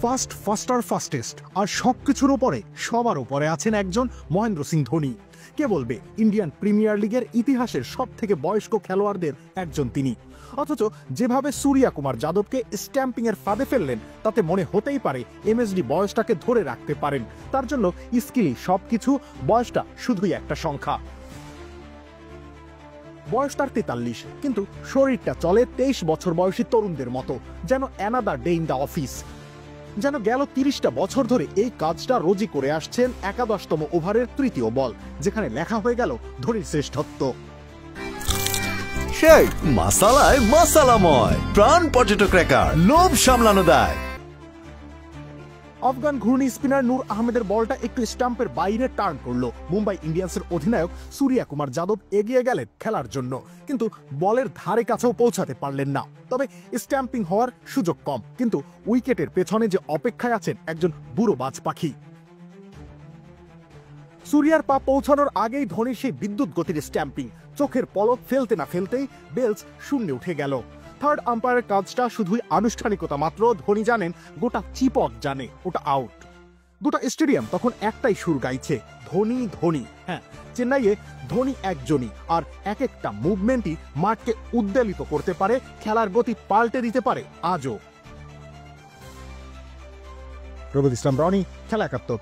Fast, ফাস্টার, fastest আর সবকিছুর উপরে সবার উপরে আছেন একজন মহেন্দ্র সিং ধোনি। কে বলবে ইন্ডিয়ান প্রিমিয়ার লিগের ইতিহাসের সব থেকে বয়স্ক খেলোয়াড়দের একজন তিনি। অথচ যেভাবে সূর্যা কুমার যাদবকে স্ট্যাম্পিং এর ফাঁদে ফেললেন তাতে মনে হতেই পারে এমএসডি বয়সটাকে ধরে রাখতে পারেন। তার জন্য স্কিলই সবকিছু, বয়সটা শুধুই একটা সংখ্যা। বয়স তার 43, কিন্তু শরীরটা চলে 23 বছর বয়সী তরুণদের মতো, যেন another day in the office. যেন গেল 30টা বছর ধরে এই কাজটা রোজই করে আসছেন। একাদশতম ওভারের তৃতীয় বল, যেখানে লেখা হয়ে গেল ধোনির শ্রেষ্ঠত্ব। সেই মশালায় মশালাময় প্রাণ পটেটো ক্র্যাকার, লোভ সামলানো দেয়। আফগান ঘূর্ণি স্পিনার নূর আহমেদের বলটা একটু স্টাম্পের বাইরে টার্ন করলো। মুম্বাই ইন্ডিয়ান্সের অধিনায়ক সূর্যা কুমার যাদব এগিয়ে গেলেন খেলার জন্য, কিন্তু বলের ধারে কাছেও পৌঁছাতে পারলেন না। তবে স্ট্যাম্পিং হওয়ার সুযোগ কম, কিন্তু উইকেটের পেছনে যে অপেক্ষায় আছেন একজন বুড়ো বাজ পাখি। সূর্যার পা পৌঁছানোর আগেই ধোনির সেই বিদ্যুৎ গতির স্ট্যাম্পিং, চোখের পলক ফেলতে না ফেলতেই বেলস শূন্যে উঠে গেল। থার্ড আম্পায়ারের কাজটা শুধুই আনুষ্ঠানিকতা মাত্র। ধোনি জানেন, গোটা চিপক জানে ওটা আউট। গোটা স্টেডিয়াম তখন একটাই সুর গাইছে, ধোনি ধোনি। হ্যাঁ, চেন্নাইয়ে ধোনি একজনই, আর এক একটা মুভমেন্টই মাঠকে উদ্বেলিত করতে পারে, খেলার গতি পাল্টে দিতে পারে আজও। রবিদ ইসলাম রনি, খেলা ৭১।